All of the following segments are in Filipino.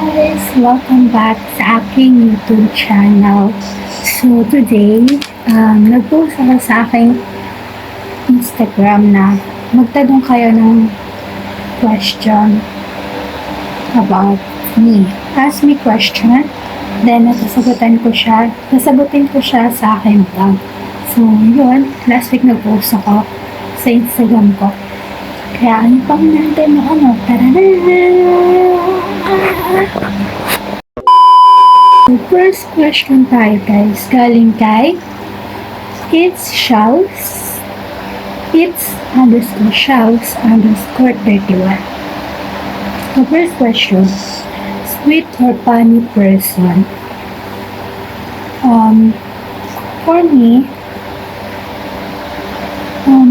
guys! Welcome back sa aking YouTube channel. So today, nag-post ako sa aking Instagram na magtanong kayo ng question about me. Ask me question, then nasasagutin ko siya sa aking vlog. So yun, last week nag-post ako sa Instagram ko. Kaya ano pang natin na tara na! So first question tayo guys, galing kay it's_shells_31. So first question, sweet or funny person? For me,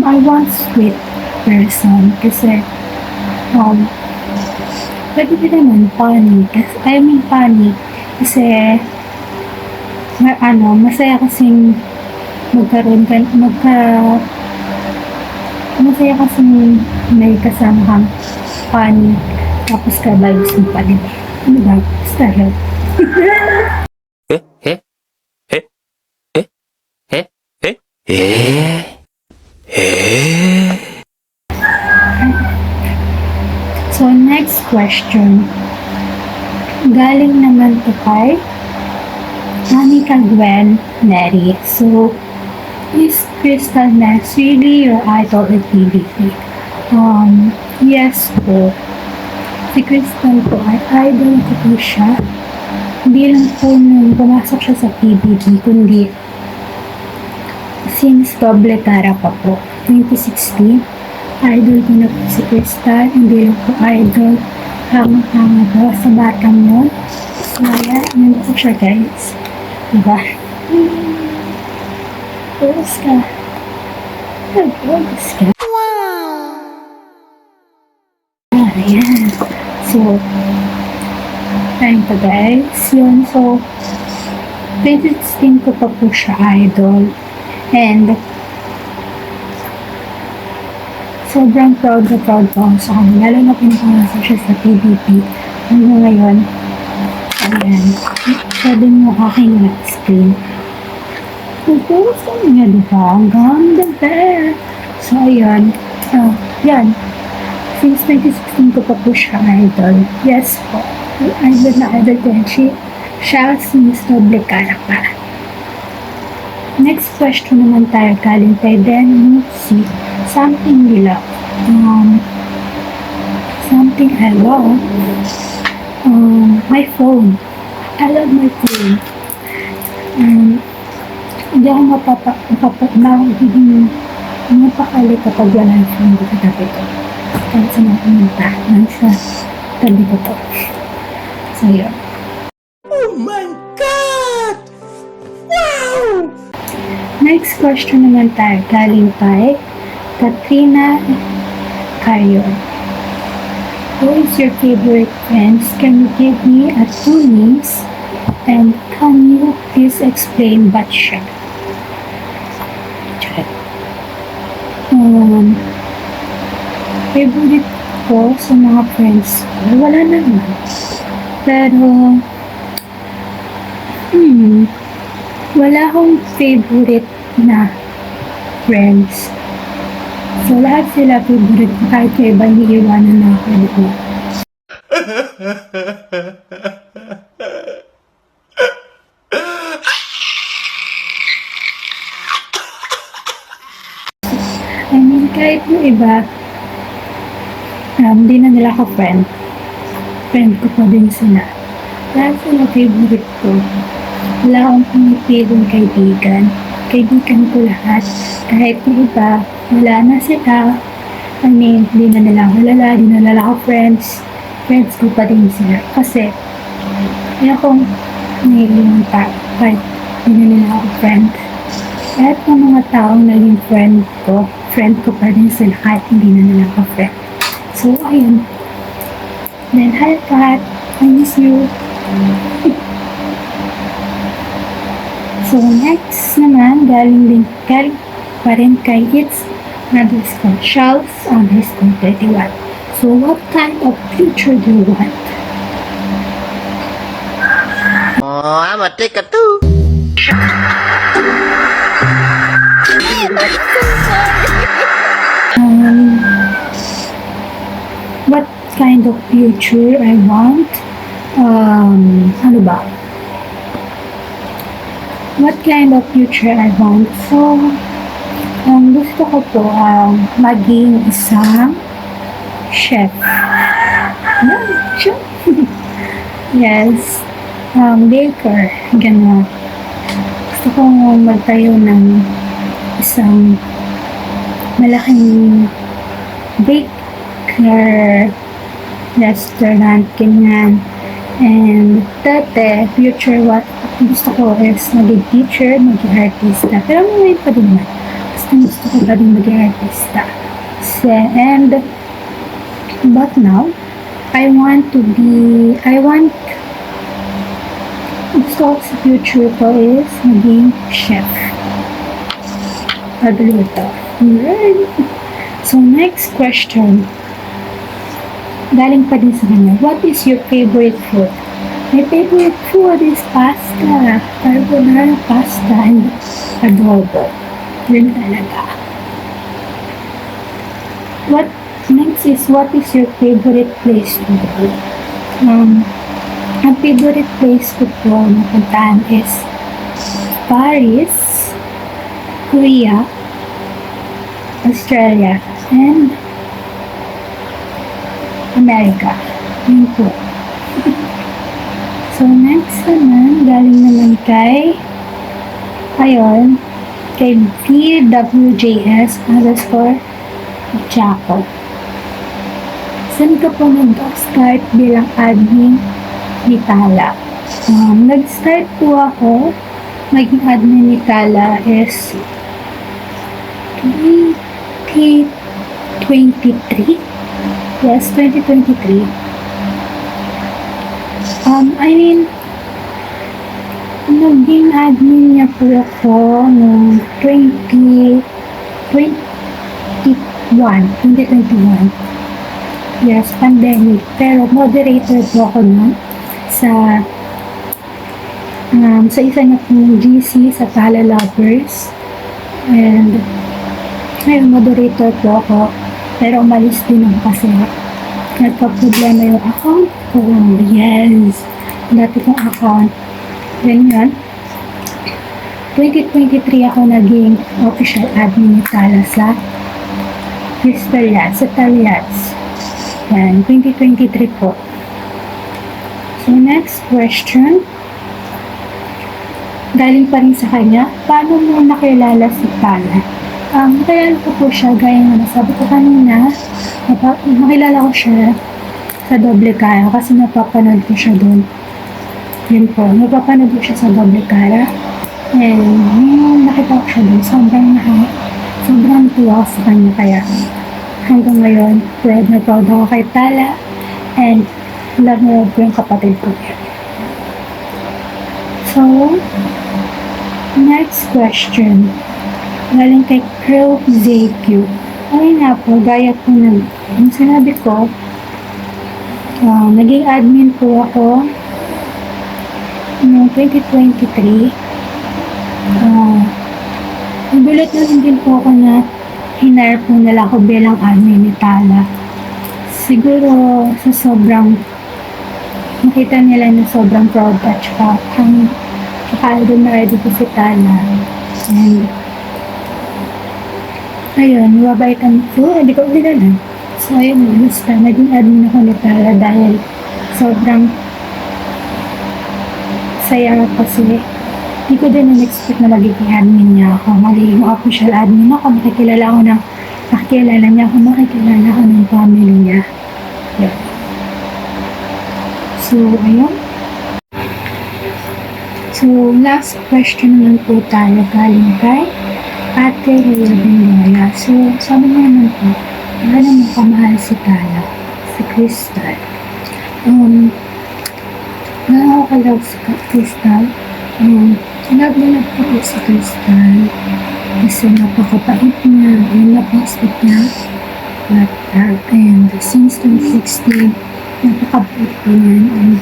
I want sweet person kasi pwede din naman funny kasi masaya kasing masaya kasing may kasama kang funny tapos ka-vibes mo pa din. Ano ba? Style. So, next question. Galing naman to kay Monica Gwen Neri. So, is Crystal Max really your idol at PBB? Yes po. Si Crystal po ay idol ko po siya. Hindi lang po nung pumasok siya sa PBB, kundi since Doble Tara pa po, 2016. Idol ko na po si Crystal, hindi lang po idol, hanga-hanga po sa batang mo. So, yun po siya guys. Diba? Pulse ka. Pulse ka. Wow! Ayan. So, ayun po guys. Yun, so, 2016 ko pa po siya idol. And, sobrang proud po ako sa kanya. Lalo na pinapangasok siya sa PBB. Hanggang ngayon, ayan, pwede mo aking na-screen. Pagpuros ko niya, diba? Ang ganda ba? So, ayan. Yan. Since 2016 ko pa po siya idol. Yes po. Idol na idol ko yan. Siya si Miss Doble Cara pa. Next question naman tayo galing kay Ben Lucy. Something you love. Something I love. My phone. I love my phone. Hindi ako mapakali kapag wala yung phone ko sa tabi ko. Kahit sa mga pumunta, nasa tabi ko to. So, yun. Oh my God! Wow! Next question naman tayo galing kay Katrina Cario. Who is your favorite friends? Can you give me a 2 names? And can you please explain what siya? Favorite ko sa mga friends ko? Wala naman. Pero, wala akong favorite na friends. So, lahat sila favorite ko kahit yung iba iniiwanan na ako dito. I mean, kahit yung iba, hindi na nila ako friend. Friend ko pa din sila. Lahat sila favorite ko. Wala akong pinipiling kaibigan. Kaibigan ko lahat. Kahit yung iba, wala na sila. I mean, di na nila ako lala, di na nila ako friends. Friends ko pa din sila. Kasi, kaya akong naiiwan pa. Kahit di na nila ako friend. Kahit yung mga taong naging friend ko pa din sila kahit hindi na nila ako friend. So, ayun. Then, hi Kat. I miss you. So, next naman, galing pa rin kay It's _Shells_31. So, what kind of future do you want? Oh, I'm a ticker too. What kind of future I want? Ano ba? What kind of future I want? So, gusto ko po maging isang chef. Yan, chef. Yes. Baker. Gano'n. Gusto ko magtayo ng isang malaking baker restaurant, ganyan. And dati, future what gusto ko is maging teacher, maging artista. Pero ngayon pa din naman. Gusto ko pa din maging artista. But now, gusto ko sa future ko is maging chef. Pagluto. Right. So, next question. Galing pa din sa kanya. What is your favorite food? My favorite food is pasta. Carbonara pasta and adobo. Yun talaga. Next is, what is your favorite place to go? Ang favorite place ko po na puntahan is Paris, Korea, Australia, and America. Yun po. So, next naman, galing naman kay VWJS_Jaco. Saan ka po nag-start bilang admin ni Tala? Nag-start po ako maging admin ni Tala is 2023. Yes, 2023. Naging admin niya po ako noong 2021. Yes, pandemic. Pero moderator po ako nun sa isa na pong GC sa Tala Lovers. And ngayon moderator po ako. Pero umalis din ako kasi nagpa-problema yung account ko. Yes. Dati kong account. Then yun. 2023 ako naging official admin ni Tala sa Crystalians, sa Talians. Yan, 2023 po. So, next question. Galing pa rin sa kanya. Paano mo nakilala si Tala? Nakilala ko po siya, gaya na nasabi ko kanina, nakilala ko siya sa Doble Cara kasi napapanood ko siya doon. Yun po, napapanood ko siya sa Doble Cara. And yung nakita ko siya doon, sobrang tuwa sa kanya. Kaya hanggang ngayon, proud na proud ako kay Tala. And love na love ko yung kapatid ko. So, next question. Galing kay Crow ZQ. Ayun nga po, gaya po yung sinabi ko, naging admin po ako noong 2023. Nagulat na rin din po ako na hinire po nila ako bilang admin ni Tala. Siguro sa sobrang nakita nila na sobrang proud at saka idol na idol ko si Tala. And ayun, mababaitan po, hindi ko ulilan. So ayun, basta naging admin ako ni Tala dahil sobrang saya kasi hindi ko din na-expect na magiging admin niya ako. Magiging official admin ako. Makikilala niya ako, makikilala ako ng family niya. Yeah. So, ayun. So, last question naman po tayo galing kay Ate Rhea Bendola. So, sabi niya naman po, wala naman kamahal si Tala, si Crystal. Nakakakalab si Crystal. Love na love ko si Crystal. Kasi napakapait niya, napaka-sweet niya. And since 2016, napakabait po niyan.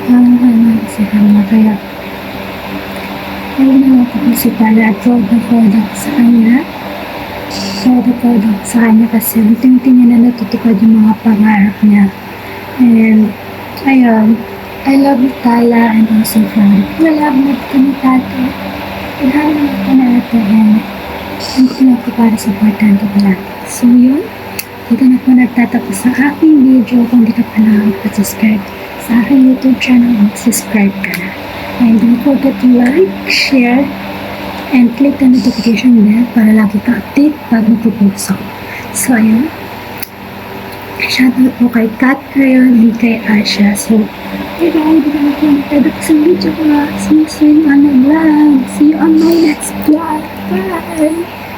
And sa kanya. Kaya, ayun na ako kasi pala proud ako sa kanya. Proud ako sa kanya kasi unti-unti niya na natutupad yung mga pangarap niya. And, ayun, I love you, Tala, and also proud. Malabot ka ni Tato. Ilhanan ko na ito, and hindi na ako para sa importante ko lang. So, yun. Dito na po nagtatapos sa aking video. Kung di ka pa nakapag-subscribe sa aking YouTube channel, mag-subscribe ka na. And don't forget to like, share, and click the notification bell para lagi ka update pag magpupost ako. So, ayun. Shoutout po kay Kat Rayon and kay Asha. So, bye-bye. Dito na po nagtatapos sa video ko. See you soon on my vlog. See you on my next vlog. Bye!